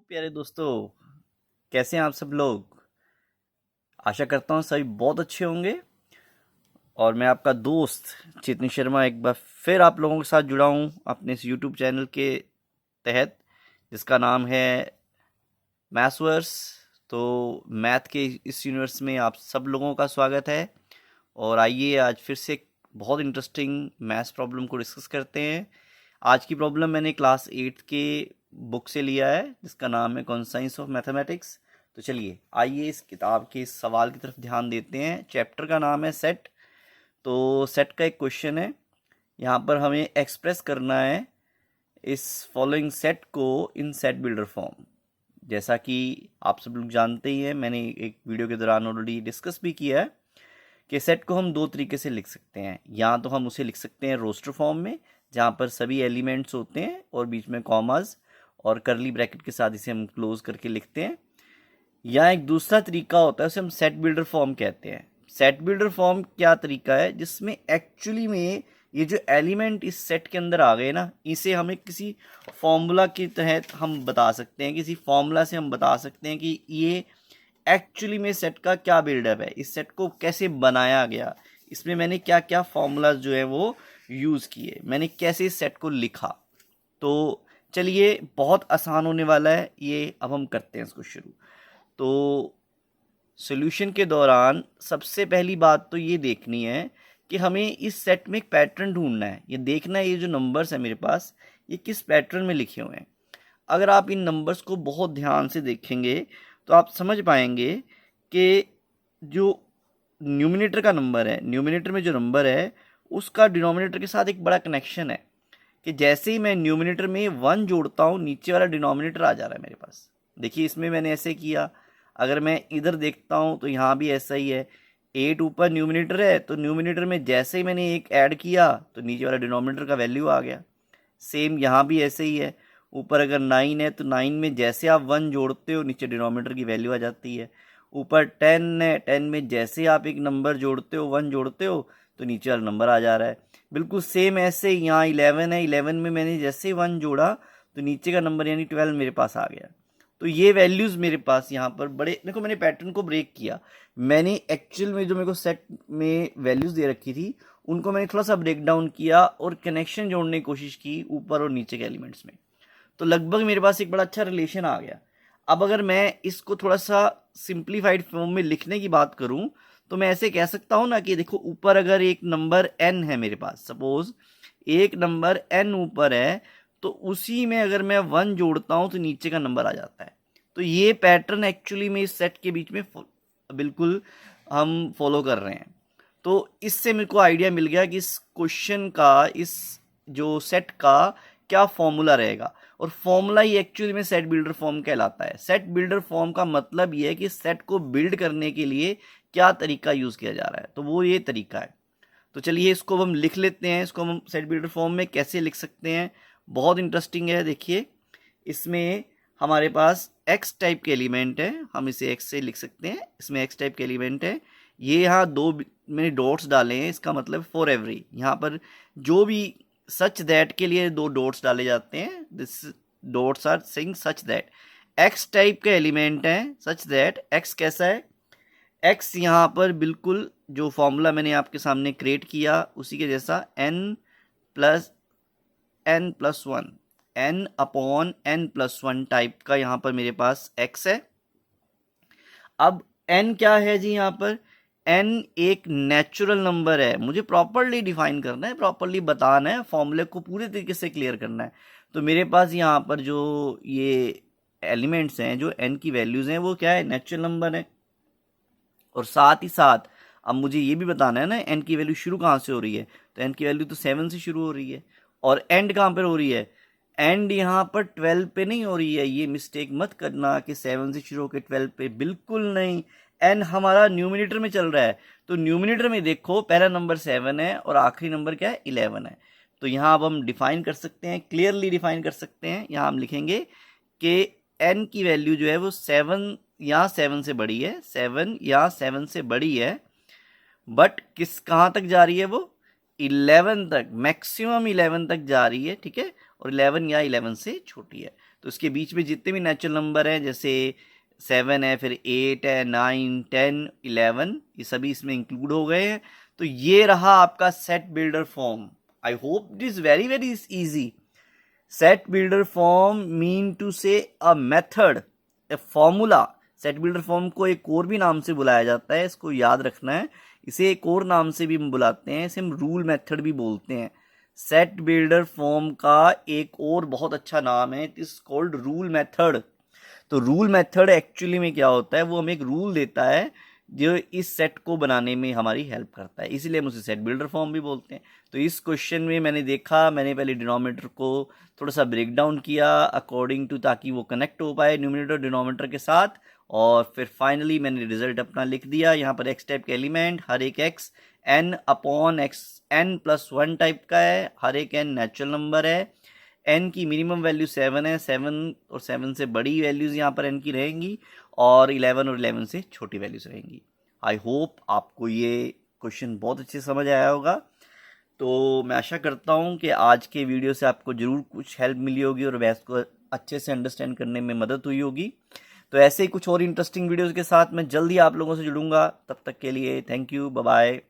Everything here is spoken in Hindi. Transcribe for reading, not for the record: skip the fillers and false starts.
प्यारे दोस्तों, कैसे हैं आप सब लोग। आशा करता हूँ सभी बहुत अच्छे होंगे। और मैं आपका दोस्त चेतन शर्मा एक बार फिर आप लोगों के साथ जुड़ा हूँ अपने इस यूट्यूब चैनल के तहत, जिसका नाम है मैथ्सवर्स। तो मैथ के इस यूनिवर्स में आप सब लोगों का स्वागत है। और आइए आज फिर से एक बहुत इंटरेस्टिंग मैथ्स प्रॉब्लम को डिस्कस करते हैं। आज की प्रॉब्लम मैंने क्लास 8 के बुक से लिया है, जिसका नाम है कॉन्साइंस ऑफ मैथमेटिक्स। तो चलिए आइए इस किताब के इस सवाल की तरफ ध्यान देते हैं। चैप्टर का नाम है सेट। तो सेट का एक क्वेश्चन है, यहाँ पर हमें एक्सप्रेस करना है इस फॉलोइंग सेट को इन सेट बिल्डर फॉर्म। जैसा कि आप सब लोग जानते ही हैं, मैंने एक वीडियो के दौरान ऑलरेडी डिस्कस भी किया है कि सेट को हम दो तरीके से लिख सकते हैं। या तो हम उसे लिख सकते हैं रोस्टर फॉर्म में, जहाँ पर सभी एलिमेंट्स होते हैं और बीच में कॉमास और करली ब्रैकेट के साथ इसे हम क्लोज करके लिखते हैं। या एक दूसरा तरीका होता है, उसे हम सेट बिल्डर फॉर्म कहते हैं। सेट बिल्डर फॉर्म क्या तरीका है, जिसमें एक्चुअली में ये जो एलिमेंट इस सेट के अंदर आ गए ना, इसे हमें किसी फॉर्मूला के तहत हम बता सकते हैं, किसी फॉर्मूला से हम बता सकते हैं कि ये एक्चुअली में सेट का क्या बिल्डअप है, इस सेट को कैसे बनाया गया, इसमें मैंने क्या क्या फॉर्मूलाज जो है वो यूज़ किए, मैंने कैसे इस सेट को लिखा। तो चलिए, बहुत आसान होने वाला है ये। अब हम करते हैं इसको शुरू। तो सॉल्यूशन के दौरान सबसे पहली बात तो ये देखनी है कि हमें इस सेट में एक पैटर्न ढूंढना है। ये देखना है ये जो नंबर्स है मेरे पास, ये किस पैटर्न में लिखे हुए हैं। अगर आप इन नंबर्स को बहुत ध्यान से देखेंगे तो आप समझ पाएंगे कि जो न्यूमिनेटर का नंबर है, न्यूमिनेटर में जो नंबर है उसका डिनोमिनेटर के साथ एक बड़ा कनेक्शन है कि जैसे ही मैं न्यूमिनेटर में 1 जोड़ता हूँ, नीचे वाला डिनोमिनेटर आ जा रहा है मेरे पास। देखिए इसमें मैंने ऐसे किया। अगर मैं इधर देखता हूँ तो यहाँ भी ऐसा ही है। 8 ऊपर न्यूमिनेटर है, तो न्यूमिनेटर में जैसे ही मैंने एक ऐड किया तो नीचे वाला डिनोमिनेटर का वैल्यू आ गया। सेम यहाँ भी ऐसे ही है। ऊपर अगर 9 है तो 9 में जैसे आप 1 जोड़ते हो, नीचे डिनोमिनेटर की वैल्यू आ जाती है। ऊपर 10 है, 10 में जैसे आप एक नंबर जोड़ते हो, 1 जोड़ते हो, तो नीचे वाला नंबर आ जा रहा है। बिल्कुल सेम ऐसे यहाँ 11 है, 11 में मैंने जैसे 1 जोड़ा तो नीचे का नंबर यानी 12 मेरे पास आ गया। तो ये वैल्यूज़ मेरे पास यहाँ पर बड़े, देखो मैंने पैटर्न को ब्रेक किया। मैंने एक्चुअल में जो मेरे को सेट में वैल्यूज़ दे रखी थी उनको मैंने थोड़ा सा ब्रेक डाउन किया और कनेक्शन जोड़ने की कोशिश की ऊपर और नीचे के एलिमेंट्स में। तो लगभग मेरे पास एक बड़ा अच्छा रिलेशन आ गया। अब अगर मैं इसको थोड़ा सा सिंप्लीफाइड फॉर्म में लिखने की बात करूं तो मैं ऐसे कह सकता हूं ना कि देखो, ऊपर अगर एक नंबर n है मेरे पास, सपोज एक नंबर n ऊपर है, तो उसी में अगर मैं 1 जोड़ता हूं तो नीचे का नंबर आ जाता है। तो ये पैटर्न एक्चुअली में इस सेट के बीच में बिल्कुल हम फॉलो कर रहे हैं। तो इससे मेरे को आइडिया मिल गया कि इस क्वेश्चन का, इस जो सेट का क्या फॉर्मूला रहेगा। और फॉर्मूला ही एक्चुअली में सेट बिल्डर फॉर्म कहलाता है। सेट बिल्डर फॉर्म का मतलब ये है कि सेट को बिल्ड करने के लिए क्या तरीका यूज़ किया जा रहा है, तो वो ये तरीका है। तो चलिए इसको हम लिख लेते हैं। इसको हम सेट बिल्डर फॉर्म में कैसे लिख सकते हैं, बहुत इंटरेस्टिंग है। देखिए इसमें हमारे पास एक्स टाइप के एलिमेंट है, हम इसे एक्स से लिख सकते हैं। इसमें एक्स टाइप के एलिमेंट है। ये यहाँ दो मैंने डॉट्स डाले हैं, इसका मतलब फॉर एवरी, यहाँ पर जो भी सच दैट के लिए 2 डॉट्स डाले जाते हैं। This dots are saying such that X type का एलिमेंट है। सच दैट एक्स कैसा है, एक्स यहाँ पर बिल्कुल जो फॉर्मूला मैंने आपके सामने क्रिएट किया उसी के जैसा, n+n+1, n/n+1 टाइप का यहाँ पर मेरे पास x है। अब n क्या है जी, यहाँ पर n एक नेचुरल नंबर है। मुझे प्रॉपरली डिफाइन करना है, प्रॉपरली बताना है, फॉर्मूले को पूरे तरीके से क्लियर करना है। तो मेरे पास यहाँ पर जो ये एलिमेंट्स हैं, जो n की वैल्यूज़ हैं, वो क्या है, नेचुरल नंबर है। और साथ ही साथ अब मुझे ये भी बताना है ना, n की वैल्यू शुरू कहाँ से हो रही है, तो n की वैल्यू तो 7 से शुरू हो रही है। और एंड कहाँ पर हो रही है, एंड यहाँ पर 12 पे नहीं हो रही है। ये मिस्टेक मत करना कि 7 से शुरू होकर 12 पे, बिल्कुल नहीं। एन हमारा न्यूमिनेटर में चल रहा है, तो न्यूमिनेटर में देखो पहला नंबर 7 है और आखिरी नंबर क्या है, 11 है। तो यहाँ अब हम डिफाइन कर सकते हैं, क्लियरली डिफाइन कर सकते हैं। यहाँ हम लिखेंगे कि एन की वैल्यू जो है वो 7 या 7 से बड़ी है, 7 या 7 से बड़ी है। बट किस कहाँ तक जा रही है वो, 11 तक, मैक्सिमम 11 तक जा रही है, ठीक है। और 11 या 11 से छोटी है। तो उसके बीच में जितने भी नेचुरल नंबर हैं, जैसे 7 है, फिर 8 है, 9, 10, 11, ये सभी इसमें इंक्लूड हो गए हैं। तो ये रहा आपका set builder form. I hope it is very very easy. Set builder form mean to say a method, a formula. Set builder form को एक और भी नाम से बुलाया जाता है, इसको याद रखना है। इसे एक और नाम से भी हम बुलाते हैं, इसे हम रूल मेथड भी बोलते हैं। सेट बिल्डर फॉर्म का एक और बहुत अच्छा नाम है, it is called rule method. तो रूल मेथड एक्चुअली में क्या होता है, वो हमें एक रूल देता है जो इस सेट को बनाने में हमारी हेल्प करता है, इसलिए हम उसे सेट बिल्डर फॉर्म भी बोलते हैं। तो इस क्वेश्चन में मैंने देखा, मैंने पहले डिनोमिनेटर को थोड़ा सा ब्रेक डाउन किया अकॉर्डिंग टू, ताकि वो कनेक्ट हो पाए न्यूमरेटर डिनोमिनेटर के साथ, और फिर फाइनली मैंने रिजल्ट अपना लिख दिया। यहाँ पर एक्स टाइप के एलिमेंट, हर एक x n upon x n+1 type का है, हर एक n नेचुरल नंबर है, n की मिनिमम वैल्यू 7 है, 7 और 7 से बड़ी वैल्यूज़ यहाँ पर n की रहेंगी, और 11 और 11 से छोटी वैल्यूज़ रहेंगी। आई होप आपको ये क्वेश्चन बहुत अच्छे से समझ आया होगा। तो मैं आशा करता हूँ कि आज के वीडियो से आपको ज़रूर कुछ हेल्प मिली होगी और मैथ्स को अच्छे से अंडरस्टैंड करने में मदद हुई होगी। तो ऐसे ही कुछ और इंटरेस्टिंग वीडियोज़ के साथ मैं जल्दी आप लोगों से जुड़ूंगा। तब तक के लिए थैंक यू, बाय बाय।